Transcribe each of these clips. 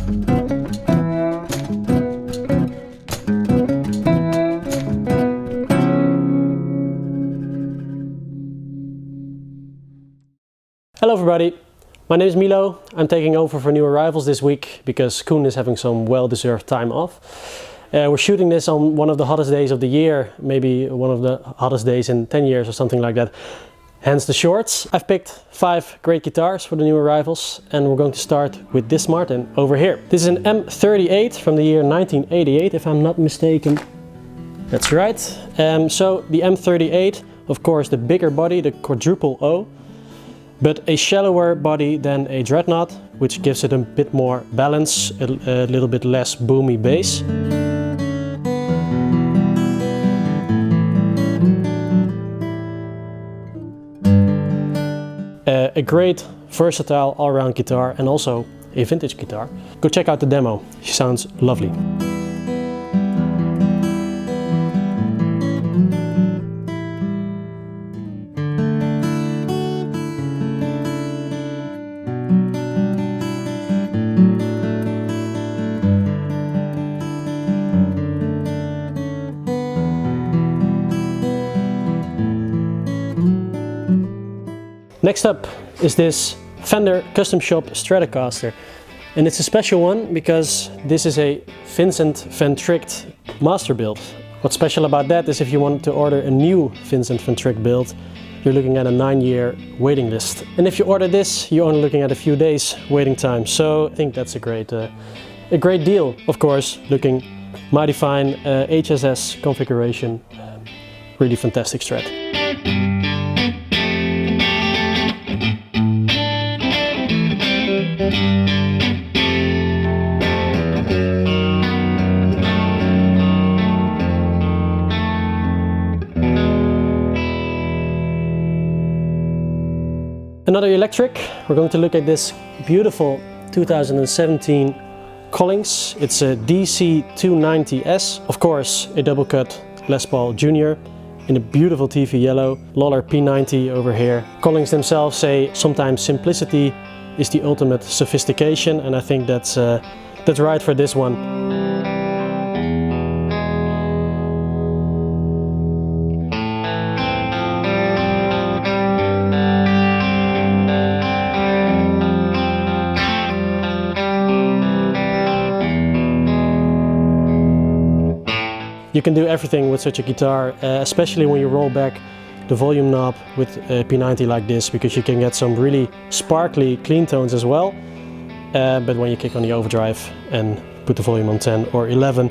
Hello everybody, my name is Milo. I'm taking over for new arrivals this week because Coen is having some well-deserved time off. We're shooting this on one of the hottest days of the year, maybe one of the hottest days in 10 years or something like that. Hence the shorts. I've picked 5 great guitars for the new arrivals and we're going to start with this Martin over here. This is an M38 from the year 1988 if I'm not mistaken. That's right. So the M38, of course the bigger body, the quadruple O, but a shallower body than a Dreadnought, which gives it a bit more balance, a little bit less boomy bass. A great, versatile all-around guitar and also a vintage guitar. Go check out the demo, she sounds lovely. Next up is this Fender Custom Shop Stratocaster, and it's a special one because this is a Vincent Van Tricht master build. What's special about that is if you want to order a new Vincent Van Tricht build, you're looking at a 9-year waiting list. And if you order this, you're only looking at a few days waiting time. So I think that's a great deal. Of course, looking mighty fine, HSS configuration, really fantastic Strat. Another electric, we're going to look at this beautiful 2017 Collings. It's a DC290S, of course a double cut Les Paul Jr. in a beautiful TV yellow, Lollar P90 over here. Collings themselves say sometimes simplicity is the ultimate sophistication, and I think that's right for this one. You can do everything with such a guitar, especially when you roll back the volume knob with a P90 like this, because you can get some really sparkly clean tones as well. But when you kick on the overdrive and put the volume on 10 or 11,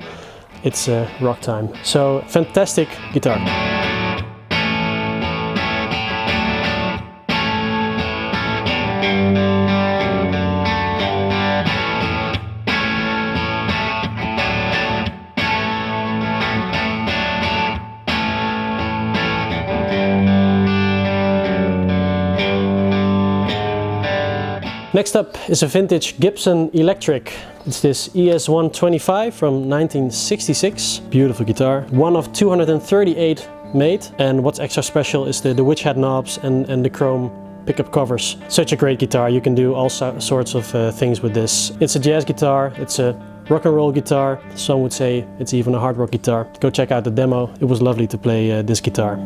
it's rock time. So fantastic guitar. Next up is a vintage Gibson electric. It's this ES125 from 1966. Beautiful guitar. One of 238 made. And what's extra special is the witch hat knobs and the chrome pickup covers. Such a great guitar. You can do all sorts of things with this. It's a jazz guitar. It's a rock and roll guitar. Some would say it's even a hard rock guitar. Go check out the demo. It was lovely to play this guitar.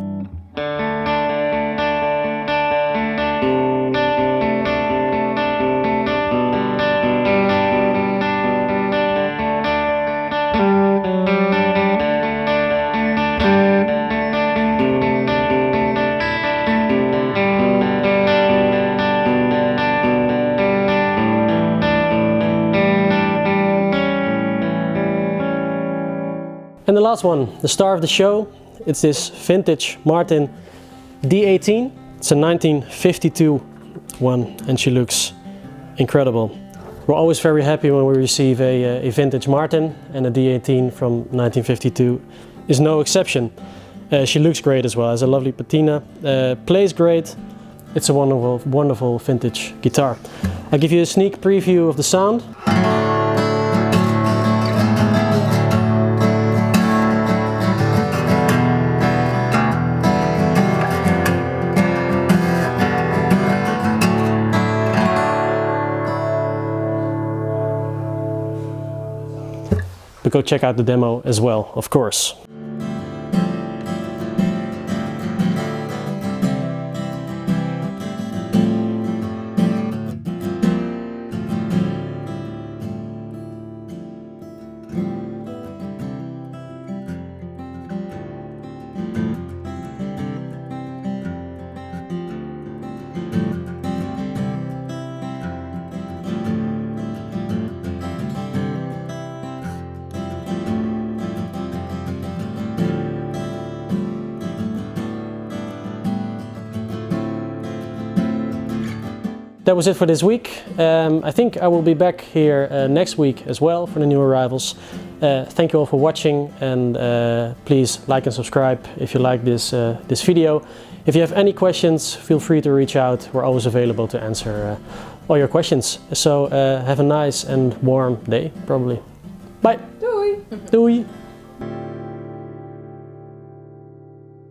And the last one, the star of the show, it's this vintage Martin D18. It's a 1952 one and she looks incredible. We're always very happy when we receive a vintage Martin, and a D18 from 1952 is no exception. She looks great as well, has a lovely patina, plays great. It's a wonderful, wonderful vintage guitar. I'll give you a sneak preview of the sound. but go check out the demo as well, of course. That was it for this week. I think I will be back here next week as well for the new arrivals. Thank you all for watching, and please like and subscribe if you like this video. If you have any questions, feel free to reach out. We're always available to answer all your questions. So have a nice and warm day, probably. Bye! Doei! Doei!